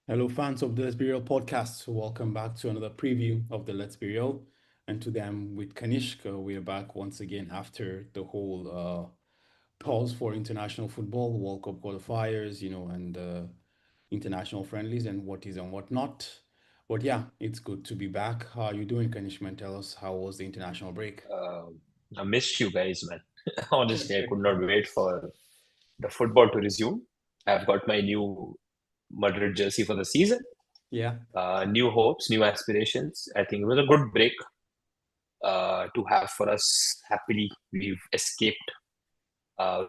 Hello, fans of the Let's Be Real podcast. Welcome back to another preview of the Let's Be Real. And today I'm with Kanishka. We are back once again after the whole pause for international football, World Cup qualifiers, and international friendlies and what is and what not. But yeah, it's good to be back. How are you doing, Kanishman? Tell us how was the international break? Uh, I missed you guys, man. Honestly, I could not wait for the football to resume. I've got my new Madrid jersey for the season. Yeah. New hopes, new aspirations. I think it was a good break to have for us. Happily, we've escaped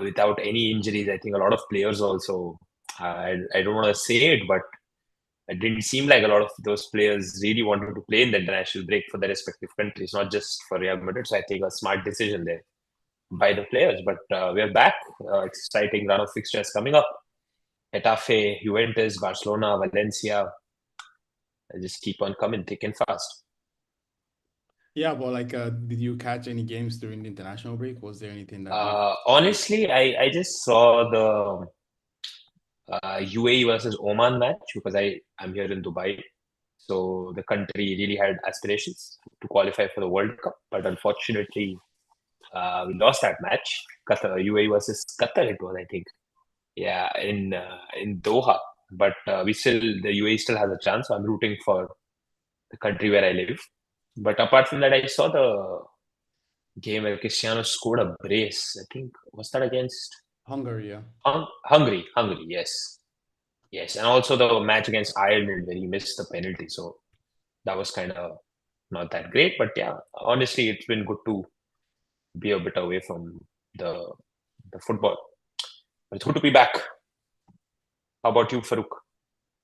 without any injuries. I think a lot of players also. I don't want to say it, but it didn't seem like a lot of those players really wanted to play in the international break for their respective countries, not just for Real Madrid. So I think a smart decision there by the players. But we're back. Exciting run of fixtures coming up. Getafe, Juventus, Barcelona, Valencia. Just keep on coming thick and fast. Yeah, but did you catch any games during the international break? Was there anything that you Honestly, I just saw the UAE versus Oman match because I'm here in Dubai. So the country really had aspirations to qualify for the World Cup, but unfortunately, we lost that match. Qatar, UAE versus Qatar, it was, I think. Yeah, in Doha. But the UAE still has a chance. So I'm rooting for the country where I live. But apart from that, I saw the game where Cristiano scored a brace. I think was that against Hungary? Yeah. Hungary? Hungary, yes, yes, and also the match against Ireland where he missed the penalty. So that was kind of not that great. But yeah, honestly, it's been good to be a bit away from the the football. But it's good to be back. How about you, Farouk?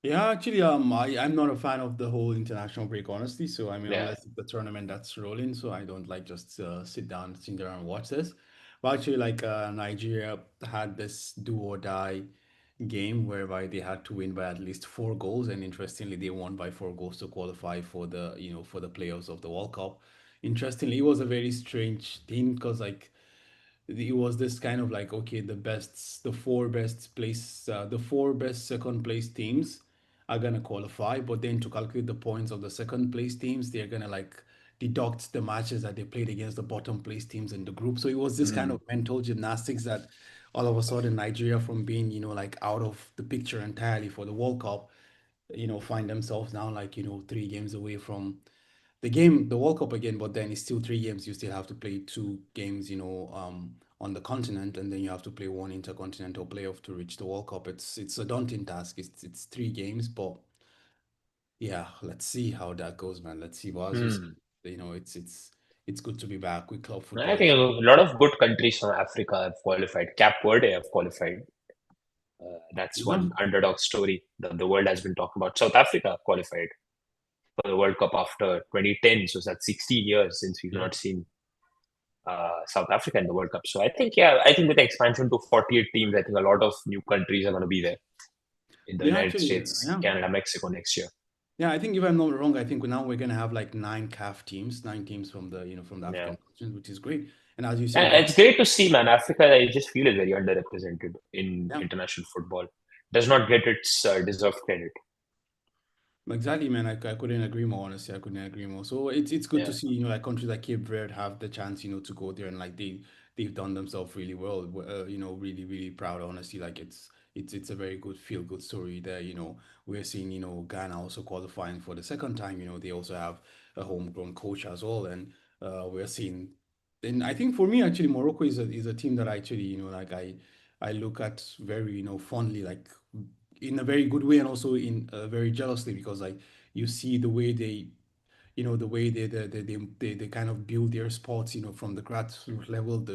Yeah, actually, I'm not a fan of the whole international break, honestly. So, I mean, Yeah. unless it's the tournament that's rolling, so I don't like just sit there and watch this. But actually, Nigeria had this do or die game whereby they had to win by at least 4 goals, and interestingly, they won by 4 goals to qualify for the playoffs of the World Cup. Interestingly, it was a very strange thing because it was this kind of like, okay, the four best second place teams are gonna qualify, but then to calculate the points of the second place teams, they're gonna like deduct the matches that they played against the bottom place teams in the group. So it was this kind Mm. of mental gymnastics that all of a sudden Nigeria, from being like out of the picture entirely for the World Cup, find themselves now, 3 games away from the World Cup again, but then it's still 3 games. You still have to play 2 games, on the continent, and then you have to play one intercontinental playoff to reach the World Cup. It's a daunting task. It's 3 games, but yeah, let's see how that goes, man. Let's see. But as you said, Mm. it's good to be back with club I football. think a lot of good countries from Africa have qualified. Cap Verde have qualified. That's Yeah. one underdog story that the world has been talking about. South Africa qualified for the World Cup after 2010, so that's 16 years since we've not seen South Africa in the World Cup. So I think with the expansion to 48 teams, I think a lot of new countries are going to be there in the Yeah, United actually, States, yeah. Canada, Mexico next year. Yeah, I think if I'm not wrong, I think now we're gonna have like 9 teams from the Yeah. African continent, which is great. And as you said, And right? it's great to see, man. Africa, I just feel is very underrepresented in Yeah. international football. Does not get its deserved credit. Exactly, man. I couldn't agree more. Honestly, I couldn't agree more. So it's good to Yeah. see, like countries like Cape Verde have the chance, to go there, and like they've done themselves really well. Really really proud. Honestly, like it's a very good feel good story there. We're seeing Ghana also qualifying for the second time. They also have a homegrown coach as well, and we're seeing. And I think for me, actually, Morocco is a team that actually like I look at very fondly, like in a very good way, and also in very jealously, because like you see the way the way they kind of build their sports, from the grassroots level,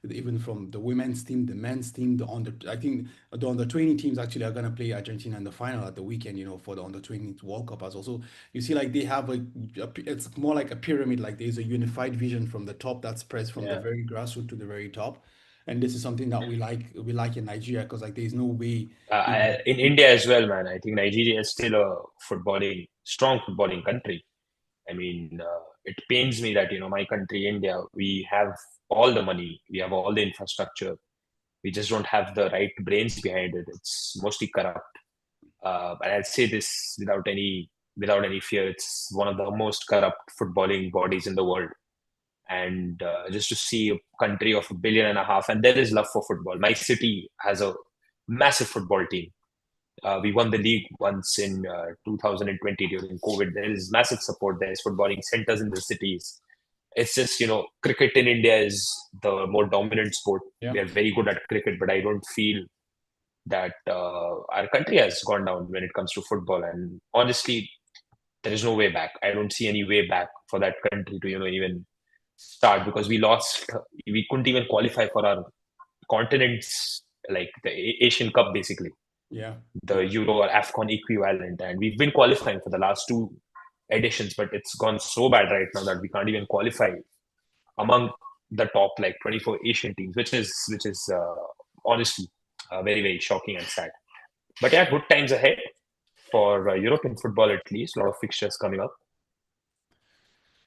even from the women's team, the men's team, I think the under 20 teams actually are going to play Argentina in the final at the weekend, for the under 20 World Cup as well. So you see, like they have it's more like a pyramid. Like there's a unified vision from the top that spreads from the Yeah. very grassroots to the very top. And this is something that we like in Nigeria, because like there's no way In India as well, man. I think Nigeria is still a strong footballing country. I mean, it pains me that my country, India, we have all the money, we have all the infrastructure, we just don't have the right brains behind it. It's mostly corrupt. And I'll say this without any fear. It's one of the most corrupt footballing bodies in the world. And just to see a country of 1.5 billion, and there is love for football. My city has a massive football team. We won the league once in 2020 during COVID. There is massive support. There's footballing centers in the cities. It's just, cricket in India is the more dominant sport. Yeah. We are very good at cricket, but I don't feel that our country has gone down when it comes to football. And honestly, there is no way back. I don't see any way back for that country to, even start, because we couldn't even qualify for our continent's, like the Asian Cup, basically, Yeah. the Yeah. Euro or AFCON equivalent. And we've been qualifying for the last two editions, but it's gone so bad right now that we can't even qualify among the top like 24 Asian teams, which is honestly very, very shocking and sad. But yeah, good times ahead for European football, at least. A lot of fixtures coming up.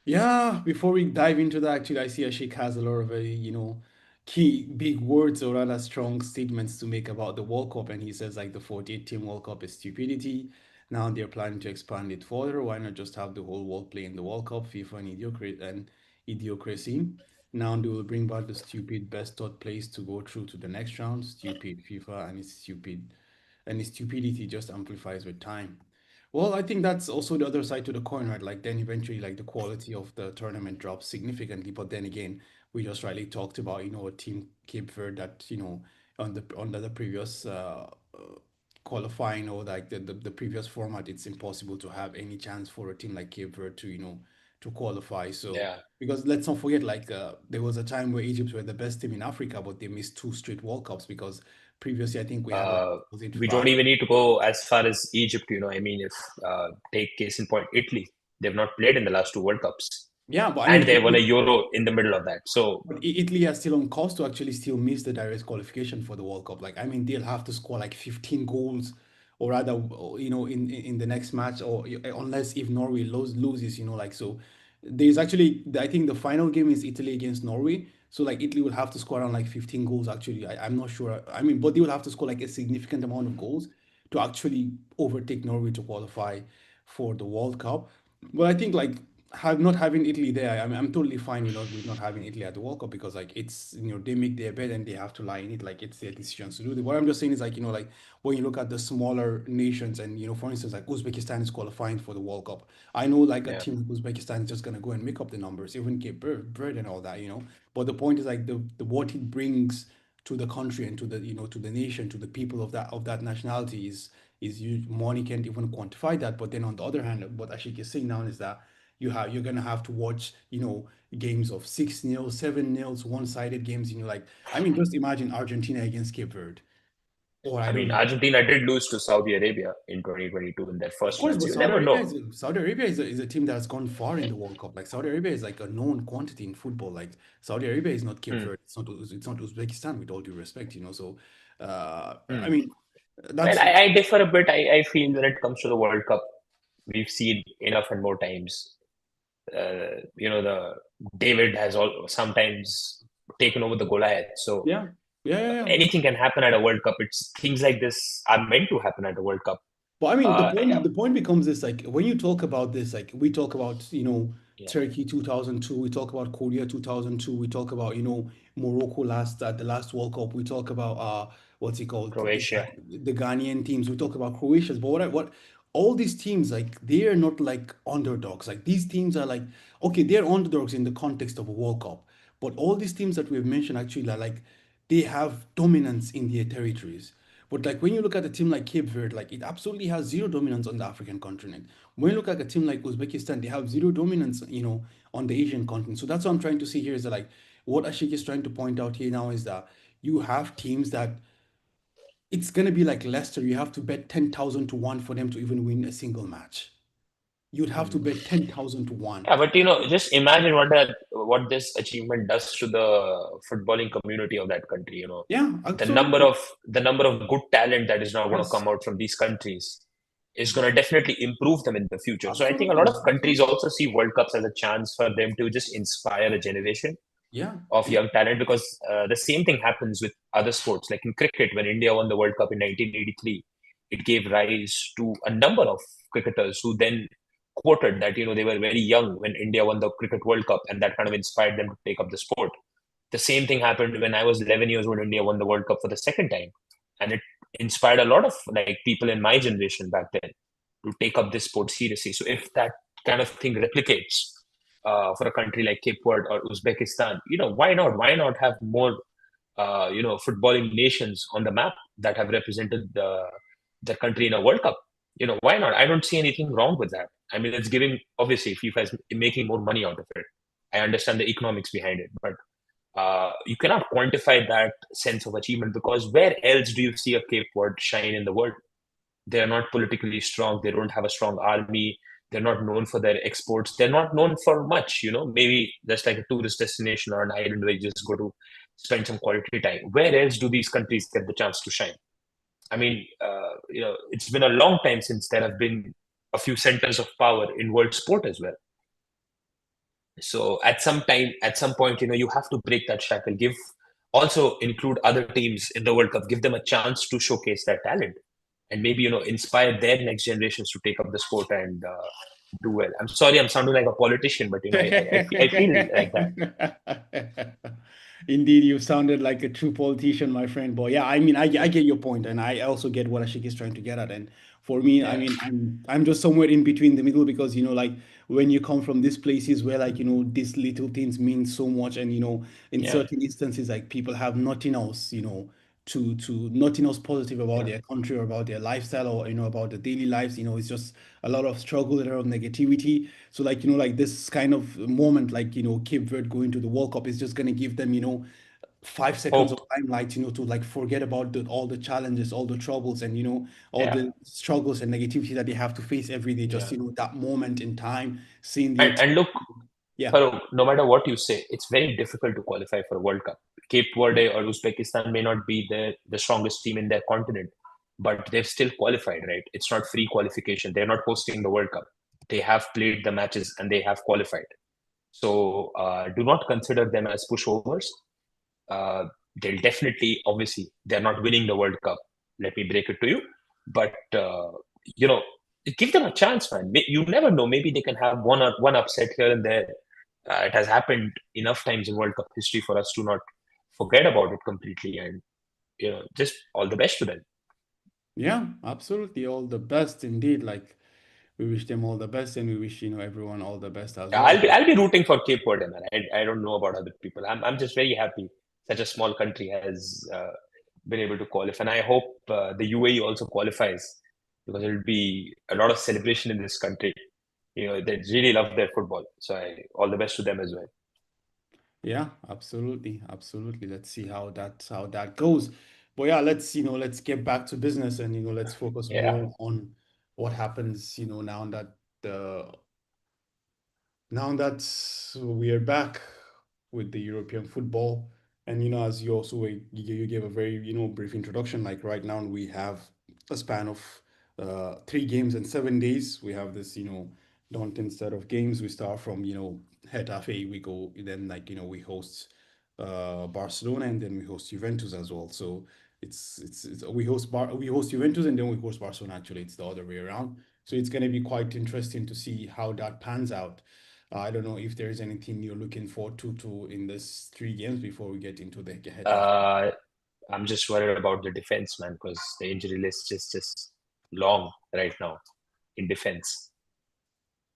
Yeah, before we dive into that, actually, I see Ashik has a lot of very, key big words or rather strong statements to make about the World Cup. And he says like the 48-team World Cup is stupidity. Now they're planning to expand it further. Why not just have the whole world play in the World Cup, FIFA and idiocracy? Now they will bring back the stupid best third place to go through to the next round. Stupid FIFA and its stupidity just amplifies with time. Well, I think that's also the other side to the coin, right? Like then eventually like the quality of the tournament drops significantly. But then again, we just rightly talked about, a team Cape Verde that, under the previous qualifying or like the previous format, it's impossible to have any chance for a team like Cape Verde to, to qualify. So Yeah. because let's not forget, like there was a time where Egypt were the best team in Africa, but they missed two straight World Cups because previously I think we had like Uh, was it we don't five? even need to go as far as Egypt. I mean, if take case in point, Italy, they've not played in the last two World Cups, Yeah, but I and mean, they won a Euro in the middle of that. So but Italy are still on course to actually still miss the direct qualification for the World Cup. Like, I mean, they'll have to score like 15 goals, or rather, in the next match, or unless if Norway loses, like so. There's actually, I think the final game is Italy against Norway. So like Italy will have to score around like 15 goals. Actually, I'm not sure. I mean, but they will have to score like a significant amount of goals to actually overtake Norway to qualify for the World Cup. Well, I think like have not having Italy there, I mean, I'm totally fine with not having Italy at the World Cup because like it's they make their bed and they have to lie in it. Like it's their decisions to do. What I'm just saying is like like when you look at the smaller nations and for instance like Uzbekistan is qualifying for the World Cup. I know like a yeah, team like Uzbekistan is just gonna go and make up the numbers, even Cape Verde and all that. But the point is like the what it brings to the country and to the to the nation, to the people of that nationality is money can't even quantify that. But then on the other hand, what Ashik is saying now is that you're gonna have to watch games of 6-0, 7-0, one-sided games. Like I mean, just imagine Argentina against Cape Verde, or I I don't mean, know. Argentina did lose to Saudi Arabia in 2022 in their Of first course, match. but So you never know. Saudi Arabia is a team that has gone far in the World Cup. Like Saudi Arabia is like a known quantity in football. Like Saudi Arabia is not Cape Hmm. Verde. It's not Uzbekistan. With all due respect. So I Hmm. mean, Well, that's I differ a bit. I feel when it comes to the World Cup, we've seen enough and more times. The David has all sometimes taken over the Goliath. So yeah, yeah, yeah, yeah. anything can happen at a World Cup. It's things like this are meant to happen at a World Cup. But I mean, the Yeah, point the point becomes this: like when you talk about this, like we talk about yeah, Turkey 2002, we talk about Korea 2002, we talk about Morocco at the last World Cup, we talk about what's it called Croatia. the Ghanaian teams, we talk about Croatia's. But what all these teams like they are not like underdogs. Like these teams are like okay, they're underdogs in the context of a World Cup, but all these teams that we've mentioned actually are like they have dominance in their territories. But like when you look at a team like Cape Verde, like it absolutely has zero dominance on the African continent. When you look at a team like Uzbekistan, they have zero dominance, on the Asian continent. So that's what I'm trying to see here is that like what Ashik is trying to point out here now is that you have teams that it's gonna be like Leicester. You have to bet 10,000 to 1 for them to even win a single match. You'd have to Hmm. bet 10,000 to 1. Yeah, but just imagine what this achievement does to the footballing community of that country. Yeah, The number absolutely. of the number of good talent that is now going to Yes, come out from these countries is going to definitely improve them in the future. So I think a lot absolutely. of countries Absolutely. also see World Cups as a chance for them to just inspire a generation Yeah, of yeah, young talent, because the same thing happens with other sports. Like in cricket, when India won the World Cup in 1983, it gave rise to a number of cricketers who then quoted that, they were very young when India won the Cricket World Cup, and that kind of inspired them to take up the sport. The same thing happened when I was 11 years old. India won the World Cup for the second time, and it inspired a lot of like people in my generation back then to take up this sport seriously. So if that kind of thing replicates for a country like Cape Verde or Uzbekistan, why not? Why not have more, footballing nations on the map that have represented the country in a World Cup? Why not? I don't see anything wrong with that. I mean, it's giving, obviously, FIFA is making more money out of it. I understand the economics behind it, but you cannot quantify that sense of achievement, because where else do you see a Cape Verde shine in the world? They're not politically strong. They don't have a strong army. They're not known for their exports. They're not known for much, maybe just like a tourist destination or an island where you just go to spend some quality time. Where else do these countries get the chance to shine? I mean, it's been a long time since there have been a few centers of power in world sport as well. So at some time, at some point, you have to break that shackle. Also include other teams in the World Cup. Give them a chance to showcase their talent, and maybe inspire their next generations to take up the sport and do well. I'm sorry, I'm sounding like a politician, but I feel like that. Indeed, you sounded like a true politician, my friend. But yeah, I mean, I get your point, and I also get what Ashik is trying to get at. And for me, I Yeah, mean, I'm just somewhere in between the middle because like when you come from these places where like these little things mean so much, and in yeah, certain instances like people have nothing else, to nothing else positive about yeah, their country or about their lifestyle or about the daily lives. It's just a lot of struggle, a lot of negativity. So like like this kind of moment, like Cape Verde going to the World Cup is just going to give them 5 seconds of hope. limelight, to like forget about all the challenges, all the troubles, and all Yeah, the struggles and negativity that they have to face every day. Just yeah. that moment in time, seeing their And look, yeah. Farooq, no matter what you say, it's very difficult to qualify for a World Cup. Cape Verde or Uzbekistan may not be the strongest team in their continent, but they've still qualified, right? It's not free qualification. They're not hosting the World Cup. They have played the matches and they have qualified. So do not consider them as pushovers. Uh, they'll definitely, obviously, they're not winning the World Cup. Let me break it to you. But, you know, give them a chance, man. You never know. Maybe they can have one upset here and there. It has happened enough times in World Cup history for us to not forget about it completely. And, just all the best to them. Yeah, absolutely. All the best indeed. Like we wish them all the best, and we wish everyone all the best as Yeah, well. I'll be rooting for Cape Verde, man. I don't know about other people. I'm just very happy such a small country has been able to qualify, and I hope the UAE also qualifies, because it'll be a lot of celebration in this country. They really love their football, so all the best to them as well. Yeah, absolutely, absolutely. Let's see how that goes. But yeah, let's get back to business, and let's focus Yeah, more on what happens, the now that we are back with the European football, and as you also you gave a very brief introduction. Like right now, we have a span of 3 games and 7 days. We have this daunting set of games. We start from Getafe. We go then like we host Barcelona, and then we host Juventus as well. So it's we host Juventus, and then we host Barcelona. Actually, it's the other way around. So it's going to be quite interesting to see how that pans out. I don't know if there's anything you're looking forward to in this 3 games before we get into the Getafe. uh, I'm just worried about the defense, man, because the injury list is just long right now in defense,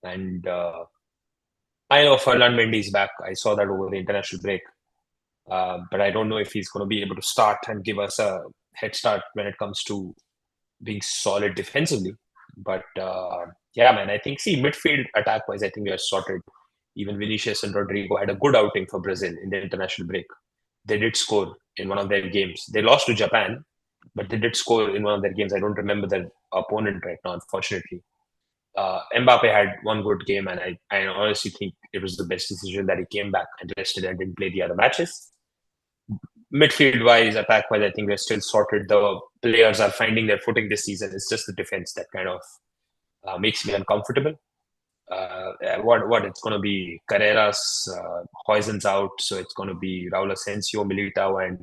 and I know Ferland Mendy is back. I saw that over the international break. But I don't know if he's going to be able to start and give us a head start when it comes to being solid defensively. But yeah, man, I think, see, midfield attack wise, I think we are sorted. Even Vinicius and Rodrigo had a good outing for Brazil in the international break. They did score in one of their games. They lost to Japan, but they did score in one of their games. I don't remember their opponent right now, unfortunately. Mbappe had one good game, and I honestly think it was the best decision that he came back and rested and didn't play the other matches. Midfield wise, attack wise, I think we're still sorted. The players are finding their footing this season. It's just the defense that kind of makes me uncomfortable. What it's going to be Carreras, Hoizin's out, so it's going to be Raul Asensio, Militao, and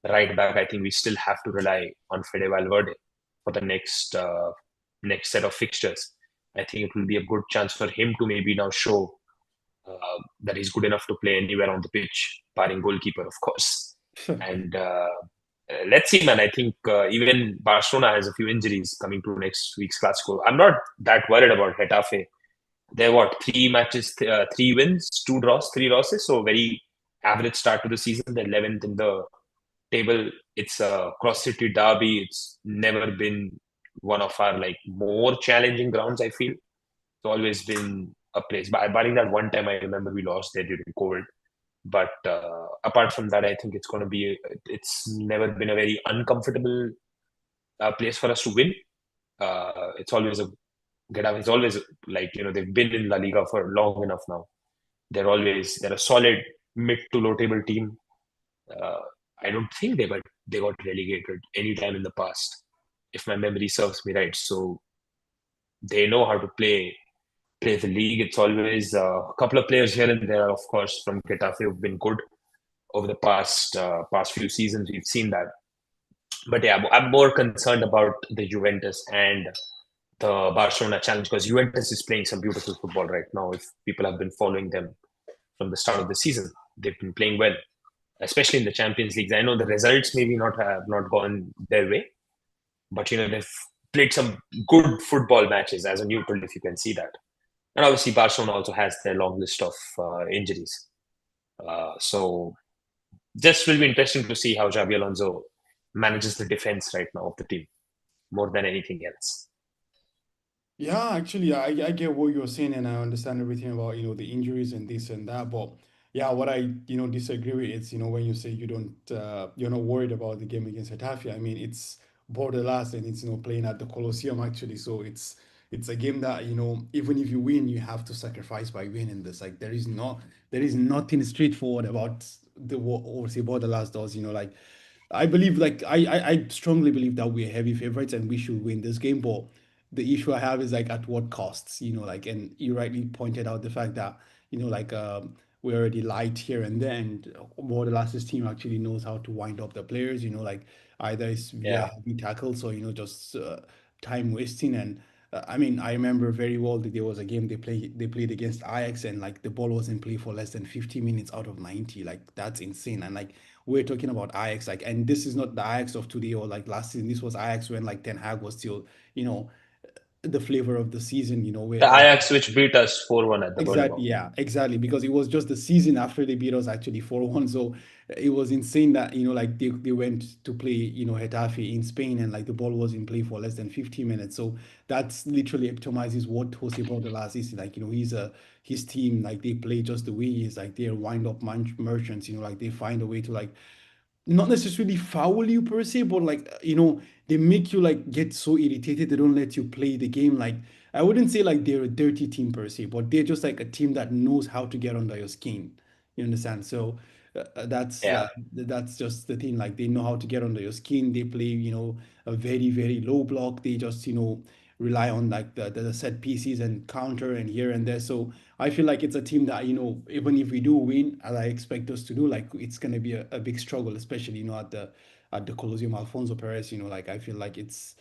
right back. I think we still have to rely on Fede Valverde. for the next set of fixtures. I think it will be a good chance for him to maybe now show that he's good enough to play anywhere on the pitch, barring goalkeeper, of course. And let's see, man. I think even Barcelona has a few injuries coming to next week's Clasico. I'm not that worried about Getafe. They're what, three matches, 3 wins, 2 draws, 3 losses. So very average start to the season. They're 11th in the table. It's a cross city derby. It's never been one of our like more challenging grounds. I feel it's always been a place. But barring that one time, I remember we lost there during COVID. But apart from that, I think it's going to be. It's never been a very uncomfortable place for us to win. It's always a Getafe is always like they've been in La Liga for long enough now. They're a solid mid to low table team. Uh, I don't think they got relegated any time in the past, if my memory serves me right. So they know how to play the league. It's always a couple of players here and there, of course, from Getafe who've been good over the past few seasons. We've seen that, but yeah, I'm more concerned about the Juventus and the Barcelona challenge because Juventus is playing some beautiful football right now. If people have been following them from the start of the season, they've been playing well, especially in the Champions Leagues. I know the results maybe not have not gone their way, but they've played some good football matches as a neutral, if you can see that. And obviously, Barcelona also has their long list of injuries. So just will be interesting to see how Xabi Alonso manages the defense right now of the team more than anything else. Yeah, actually, I get what you're saying, and I understand everything about, the injuries and this and that. But yeah, what I, disagree with is, when you say you're not worried about the game against Getafe. I mean, it's borderless and it's, playing at the Coliseum actually. So it's a game that, even if you win, you have to sacrifice by winning this. Like there is nothing straightforward about the what obviously borderless does, like I believe, like I strongly believe that we're heavy favorites and we should win this game. But the issue I have is like at what costs, like, and you rightly pointed out the fact that like we're already light here and there, and Borderlands' team actually knows how to wind up the players. Like either it's via Yeah, heavy tackles or just time wasting. And I mean, I remember very well that there was a game they played against Ajax, and like the ball was in play for less than 50 minutes out of 90. Like that's insane. And like we're talking about Ajax, like, and this is not the Ajax of today or like last season. This was Ajax when like Ten Hag was still, you know, the flavor of the season, the where Ajax which beat us 4-1 at the exactly, Bernabeu. yeah, exactly, because it was just the season after they beat us actually 4-1. So it was insane that, like they went to play, Getafe in Spain, and like the ball was in play for less than 50 minutes. So that's literally epitomizes what Jose Bordalas is like. His team, like they play just the way he is, like they're wind up merchants, like they find a way to like not necessarily foul you per se, but like they make you like get so irritated they don't let you play the game. Like I wouldn't say like they're a dirty team per se, but they're just like a team that knows how to get under your skin. You understand? So Yeah, that's just the thing. Like they know how to get under your skin. They play a very very low block. They just rely on like the set pieces and counter and here and there. So I feel like it's a team that, even if we do win, as I expect us to do, like it's gonna be a big struggle, especially, at the Coliseum Alfonso Perez, like I feel like it's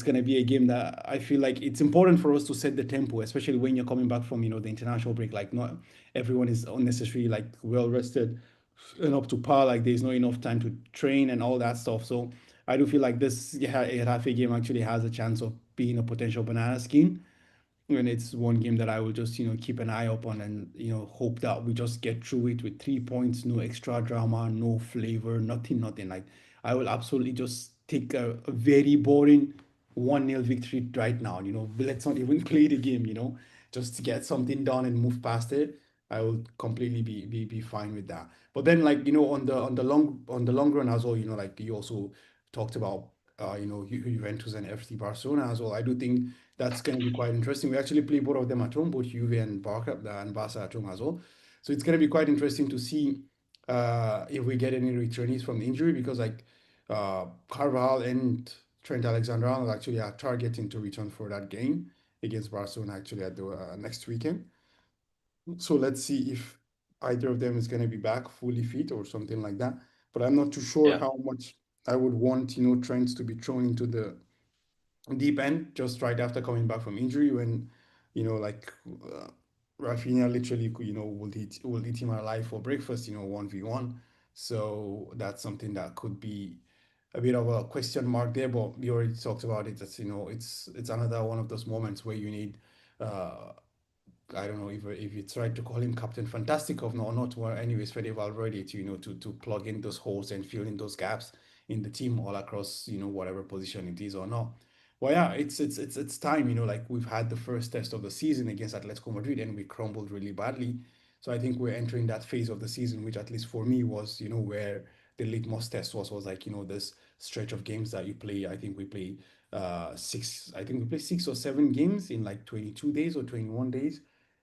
gonna be a game that I feel like it's important for us to set the tempo, especially when you're coming back from, the international break. Like not everyone is unnecessarily like well rested and up to par. Like there's not enough time to train and all that stuff. So I do feel like this Getafe game actually has a chance of being a potential banana skin, and it's one game that I will just keep an eye up on, and hope that we just get through it with 3 points, no extra drama, no flavor, nothing. Like I will absolutely just take a very boring 1-0 victory right now. Let's not even play the game. Just to get something done and move past it. I will completely be fine with that. But then, like on the long run as well, like you also talked about, Juventus and FC Barcelona as well. I do think that's going to be quite interesting. We actually play both of them at home, both Juve and Barca at home as well. So it's going to be quite interesting to see if we get any returnees from the injury, because like Carvajal and Trent Alexander-Arnold actually are targeting to return for that game against Barcelona actually at the next weekend. So let's see if either of them is going to be back fully fit or something like that. But I'm not too sure yeah. how much I would want, Trent to be thrown into the deep end just right after coming back from injury when, like Rafinha literally, will eat him alive for breakfast, 1v1. So that's something that could be a bit of a question mark there, but we already talked about it. That's, it's another one of those moments where you need uh I don't know if you tried to call him Captain Fantastic of no or not. Well, anyways, Fede Valverde to to plug in those holes and fill in those gaps in the team all across whatever position it is or not. Well, yeah, it's time. Like we've had the first test of the season against Atletico Madrid and we crumbled really badly. So I think we're entering that phase of the season, which at least for me was where the litmus test was like this stretch of games that you play. I think we play six. I think we play 6 or 7 games in like 22 days or 21 days,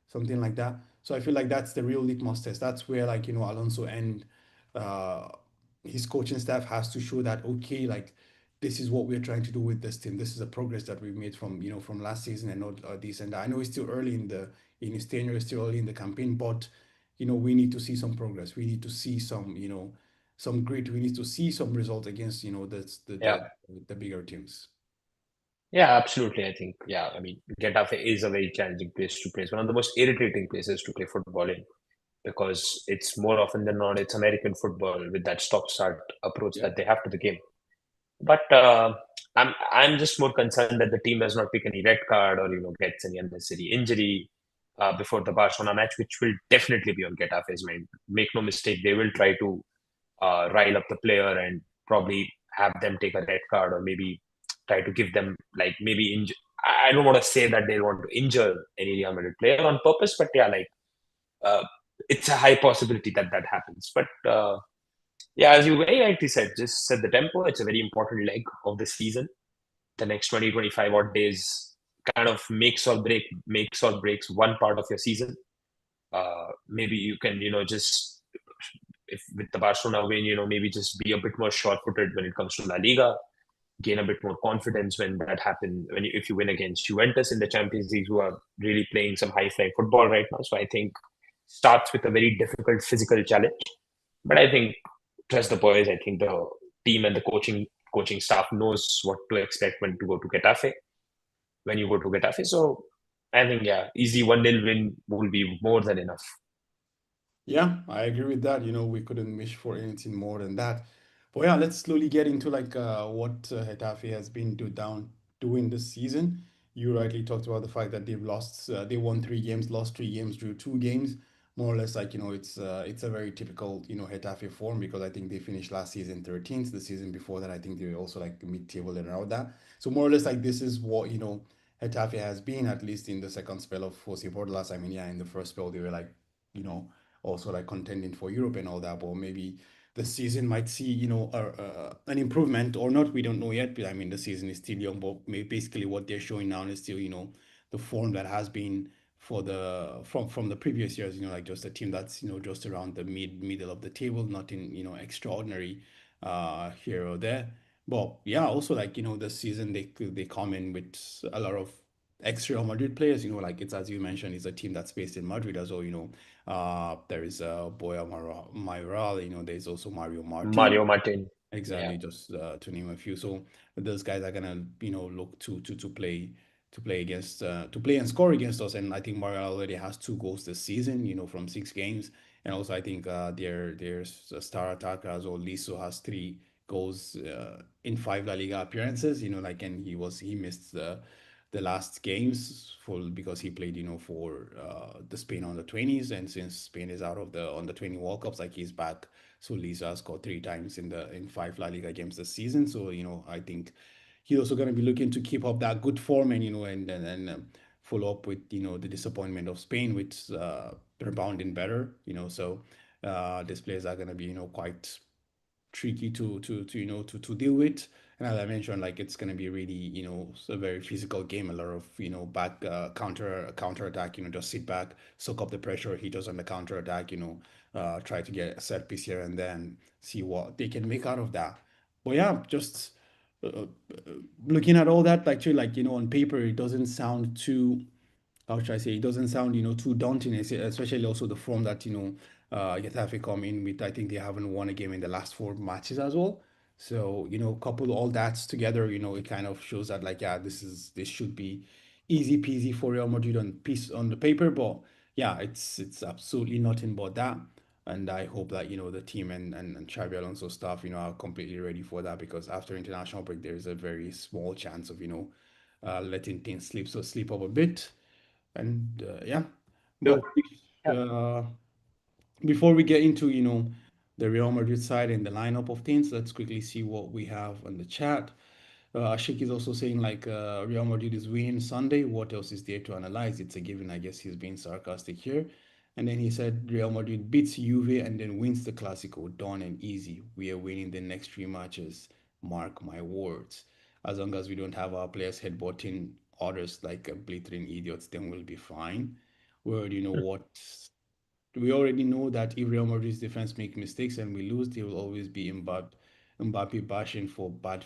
something like that. So I feel like that's the real litmus test. That's where like Alonso and uh, his coaching staff has to show that okay, like this is what we're trying to do with this team. This is a progress that we've made from from last season and not this and that. I know it's still early in his tenure, it's still early in the campaign, but we need to see some progress. We need to see some some grit. We need to see some results against Yeah. the bigger teams. Yeah, absolutely. I think, yeah, I mean, Getafe is a very challenging place to play. It's one of the most irritating places to play football in because it's more often than not, it's American football with that stop-start approach Yeah. that they have to the game. But I'm just more concerned that the team does not pick any red card or gets any unnecessary injury before the Barcelona match, which will definitely be on Getafe's mind. Make no mistake, they will try to rile up the player and probably have them take a red card or maybe try to give them like maybe injure. I don't want to say that they want to injure any Real Madrid player on purpose, but yeah, like uh, it's a high possibility that that happens. But yeah, as you very rightly said, just set the tempo. It's a very important leg of the season. The next 20, 25 odd days kind of makes or breaks one part of your season. Maybe you can, just if with the Barcelona win, maybe just be a bit more sure-footed when it comes to La Liga, gain a bit more confidence when that happens. If you win against Juventus in the Champions League, who are really playing some high-flying football right now, so I think starts with a very difficult physical challenge. But I think trust the boys. I think the team and the coaching staff knows what to expect when to go to Getafe. When you go to Getafe, so I think yeah, easy 1-0 win will be more than enough. Yeah, I agree with that. We couldn't wish for anything more than that. But yeah, let's slowly get into like what Getafe has been doing this season. You rightly talked about the fact that they won 3 games, lost 3 games, drew 2 games. More or less, like it's a very typical Getafe form because I think they finished last season 13th. The season before that, I think they were also like mid-table and around that. So more or less, like this is what Getafe has been at least in the second spell of Jose Bordalas. I mean, yeah, in the first spell they were like you know also like contending for Europe and all that. But maybe the season might see, an improvement or not. We don't know yet. But I mean, the season is still young. But basically, what they're showing now is still, the form that has been for from the previous years. Like just a team that's just around the middle of the table, nothing extraordinary here or there. But yeah, also like this season they come in with a lot of ex-Real Madrid players. Like it's as you mentioned, it's a team that's based in Madrid as well. There is Boya Mayoral, there's also Mario Martin. Mario Martin, yeah, Exactly, just to name a few. So those guys are gonna, look to play against to play and score against us. And I think Mario already has 2 goals this season, from 6 games. And also I think their star attacker as well, Liso has 3 goals in 5 La Liga appearances. Like and he missed the last games for because he played, for the Spain under 20s, and since Spain is out of the under 20 World Cups, like he's back. So Lisa scored 3 times in 5 La Liga games this season. So I think he's also going to be looking to keep up that good form and and follow up with the disappointment of Spain, which rebounding better. So these players are going to be quite tricky to to deal with. And as I mentioned, like it's gonna be really a very physical game. A lot of back counter attack. Just sit back, soak up the pressure. He does on the counter attack. Try to get a set piece here and then see what they can make out of that. But yeah, just uh, uh, looking at all that, actually, like on paper, it doesn't sound too how should I say, it doesn't sound, too daunting, especially also the form that, Getafe come in with. I think they haven't won a game in the last 4 matches as well. So, couple all that together, it kind of shows that like, yeah, this should be easy peasy for Real Madrid on piece on the paper, but yeah, it's absolutely nothing but that. And I hope that, the team and Xabi Alonso staff, are completely ready for that because after international break, there's a very small chance of, letting things slip up a bit. And yeah, Sure. but Yeah. uh, before we get into, the Real Madrid side and the lineup of things, let's quickly see what we have on the chat. Ashik is also saying like Real Madrid is winning Sunday. What else is there to analyze? It's a given. I guess he's being sarcastic here. And then he said Real Madrid beats Juve and then wins the Clasico. Done and easy. We are winning the next three matches. Mark my words. As long as we don't have our players headbutting others like blithering idiots, then we'll be fine. We already know what we already know that if Real Madrid's defense make mistakes and we lose, they will always be Mbappe bashing for bad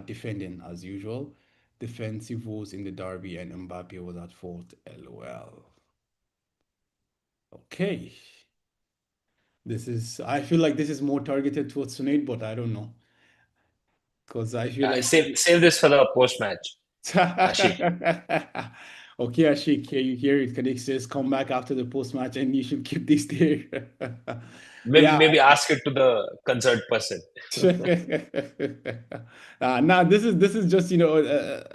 defending as usual. Defensive woes in the derby and Mbappe was at fault. LOL. Okay. I feel like this is more targeted towards Sunaid, but I don't know. Because I feel like Save this for the post match, Ashik. okay, Ashik, here you hear it. Kadik says come back after the post match and you should keep this there. Maybe Yeah, maybe ask it to the concerned person. nah, this is just a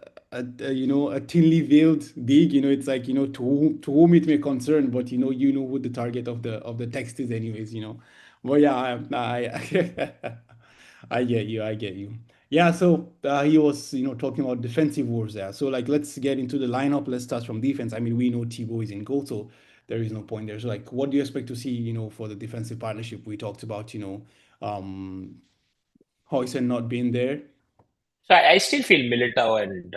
thinly veiled dig. It's like to whom it may concern, but you know who the target of the text is, anyways. But yeah, I get you. I get you. Yeah. So he was talking about defensive wars there. So like let's get into the lineup. Let's start from defense. I mean, we know Thibaut is in goal, so there is no point there. So like, what do you expect to see? For the defensive partnership we talked about. Um, Hoyson not being there. So I still feel Militao and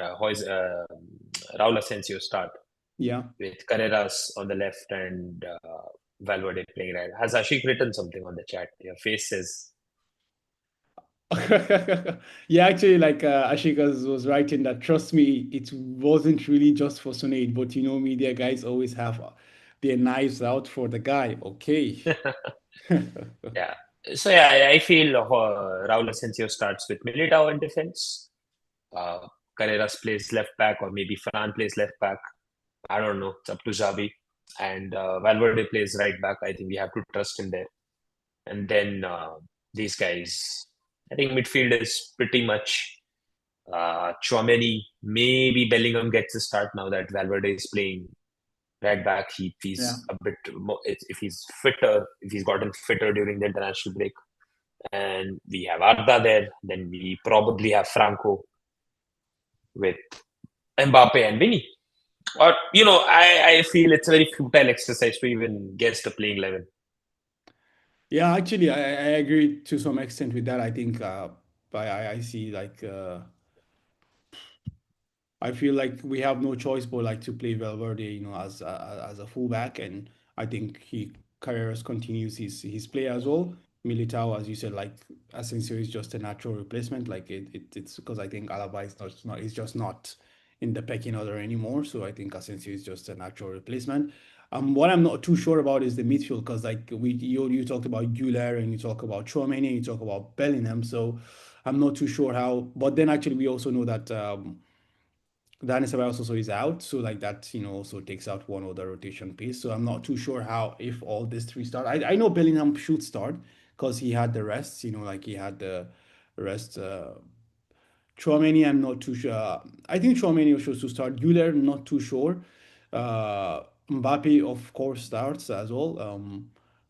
Raul Asensio start Yeah. with Carreras on the left and Valverde playing right. Has Ashik written something on the chat? Your face says, Yeah, actually, like Ashikas was writing that, trust me, it wasn't really just for Sunaid, but media guys always have their knives out for the guy. Okay. yeah. So yeah, I feel Raul Asensio starts with Militao in defense. Uh, Carreras plays left back, or maybe Fran plays left back. I don't know. It's up to Xavi. And Valverde plays right back. I think we have to trust him there. And then these guys, I think midfield is pretty much Chouameni. Maybe Bellingham gets a start now that Valverde is playing right back. Yeah. He's a bit more, if he's fitter, if he's gotten fitter during the international break. And we have Arda there. Then we probably have Franco with Mbappe and Vinny. Or, I feel it's a very futile exercise to even guess the playing 11. Yeah, actually, I agree to some extent with that. I think I see like I feel like we have no choice but like to play Valverde, as a fullback, and I think he Carreras continues his play as well. Militao, as you said, like Asensio is just a natural replacement. Like it's because I think Alaba is just not in the pecking order anymore. So I think Asensio is just a natural replacement. What I'm not too sure about is the midfield because like you talked about Güler and you talk about Tchouaméni and you talk about Bellingham. So I'm not too sure how. But then actually we also know that. Dani Ceballos also is out, so like that, also takes out one other rotation piece. So I'm not too sure how if all these three start. I know Bellingham should start because he had the rest, like he had the rest. Chouameni, I'm not too sure. I think Chouameni was supposed to start. Güler, not too sure. Mbappe, of course, starts as well.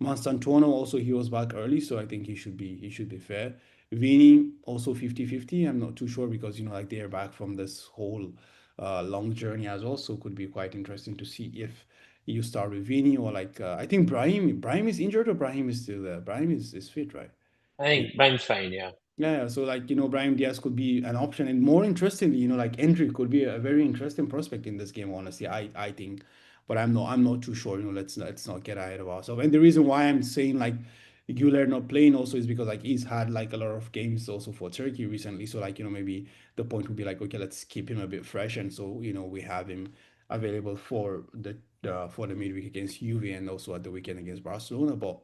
Manstantuono also he was back early, so I think he should be fair. Vini also 50-50. I'm not too sure because like they are back from this whole long journey as well, so could be quite interesting to see if you start with Vini or like I think Brahim is injured or Brahim is still there. Brahim is fit, right? I think Brian's fine, yeah. Yeah, so like Brahim Diaz could be an option, and more interestingly, like Endrick could be a very interesting prospect in this game. Honestly, I think, but I'm not too sure. Let's not get ahead of ourselves. And the reason why I'm saying like Güler not playing also is because like he's had like a lot of games also for Turkey recently. So like maybe the point would be like, okay, let's keep him a bit fresh, and so we have him available for the midweek against Juve and also at the weekend against Barcelona. But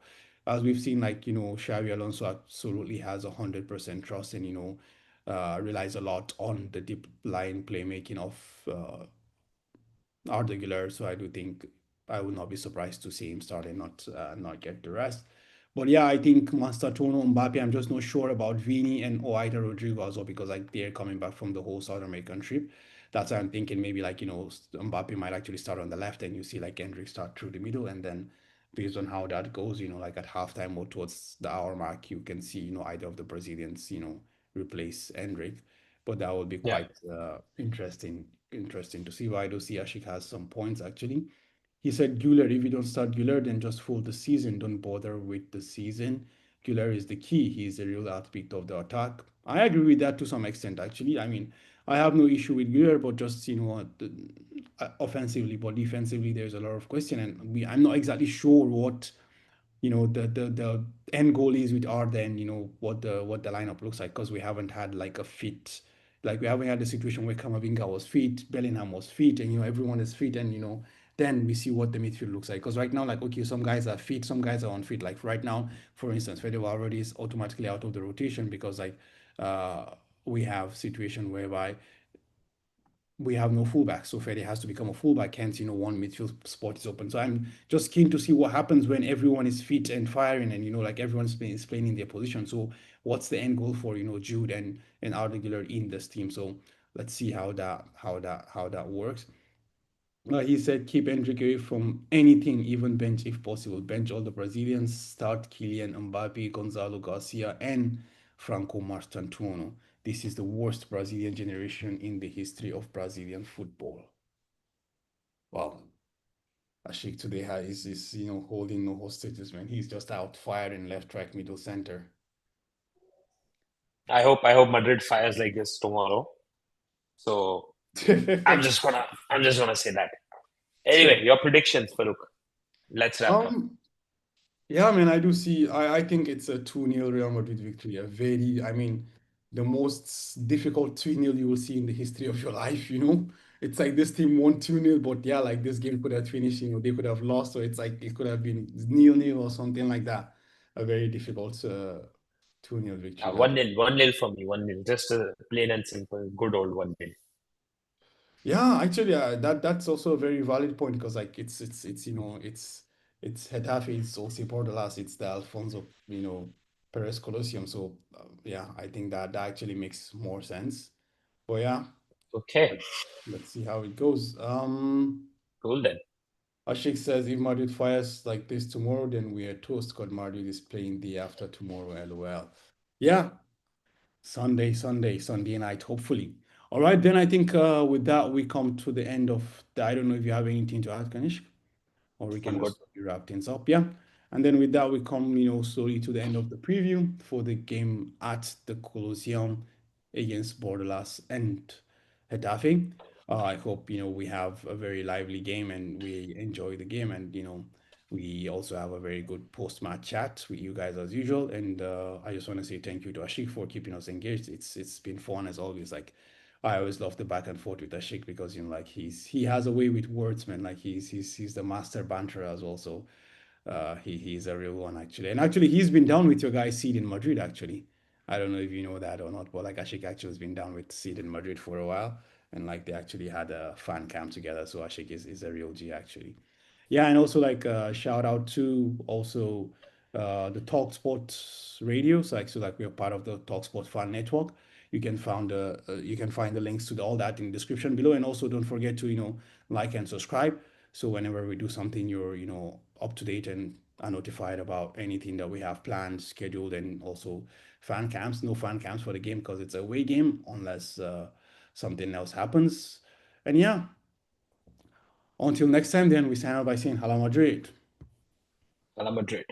as we've seen, like, Xavi Alonso absolutely has 100% trust and, relies a lot on the deep line playmaking of are regular, so I do think I would not be surprised to see him start and not get the rest. But yeah, I think Tono, Mbappe, I'm just not sure about Vini and Oida Rodrigo as well because like they're coming back from the whole South American trip. That's why I'm thinking maybe like Mbappe might actually start on the left and you see like Hendrik start through the middle and then based on how that goes, like at halftime or towards the hour mark, you can see either of the Brazilians replace Hendrik, but that would be Yeah. quite interesting to see. Why I do see Ashik has some points actually. He said, Güler, if you don't start Güler, then just fold the season. Don't bother with the season. Güler is the key. He is the real heartbeat of the attack. I agree with that to some extent, actually. I mean, I have no issue with Güler, but just, offensively, but defensively, there's a lot of question. And I'm not exactly sure what the end goal is with Arda and what the lineup looks like because we haven't had like a fit, like we haven't had a situation where Kamavinga was fit, Bellingham was fit, and everyone is fit, and then we see what the midfield looks like. Because right now, like, okay, some guys are fit, some guys are unfit. Like right now, for instance, Fede already is automatically out of the rotation because like uh we have situation whereby we have no fullback. So Fede has to become a fullback. Hence, one midfield spot is open. So I'm just keen to see what happens when everyone is fit and firing and, like everyone's is playing in their position. So what's the end goal for, Jude and Arda Güler in this team? So let's see how that works. He said keep Hendrick away from anything, even bench if possible. Bench all the Brazilians, start Kylian Mbappe, Gonzalo Garcia, and Franco Martantuono. This is the worst Brazilian generation in the history of Brazilian football. Wow. Ashik today is holding no hostages, man. He's just out firing left, right, middle, center. I hope Madrid fires like this tomorrow. So I'm just gonna say that. Anyway, your predictions, Farooq. Let's wrap up. um, Yeah, man, I do see. I think it's a 2-0 Real Madrid victory. I mean, the most difficult 2-0 you will see in the history of your life. It's like this team won 2-0, but yeah, like this game could have finished, they could have lost. So it's like it could have been 0-0 or something like that. A very difficult 2-0 victory. That's 1-0 for me, 1-0. Just a plain and simple, good old 1-0. Yeah, actually, that's also a very valid point because like it's Getafe, it's also Bordalas, it's the Alfonso Perez Coliseum. So yeah, I think that actually makes more sense. But yeah, Okay, let's see how it goes. cool then. Ashik says if Madrid fires like this tomorrow, then we are toast. God, Madrid is playing the after tomorrow. LOL. Yeah, Sunday night, hopefully. All right, then I think with that we come to the end of I don't know if you have anything to add, Kanish, or we I'm can good. just wrap things up. Yeah. And then with that we come, slowly to the end of the preview for the game at the Coliseum against Bordelas and Getafe. I hope, we have a very lively game and we enjoy the game and, we also have a very good post-match chat with you guys as usual. And I just want to say thank you to Ashik for keeping us engaged. It's been fun as always. Like I always love the back and forth with Ashik because like he has a way with words, man. Like he's the master banter as well. So he's a real one actually. And actually he's been down with your guy Seed in Madrid actually. I don't know if you know that or not, but like Ashik actually has been down with Seed in Madrid for a while. And like they actually had a fan camp together. So Ashik is a real G actually. Yeah, and also like shout out to also the Talksport radio. So like we're part of the Talksport Fan Network. You can find the links to all that in the description below, and also don't forget to like and subscribe. So whenever we do something, you're up to date and are notified about anything that we have planned, scheduled, and also fan camps. No fan camps for the game because it's a away game unless something else happens. And yeah, until next time, then we sign out by saying Hala Madrid. Real Madrid.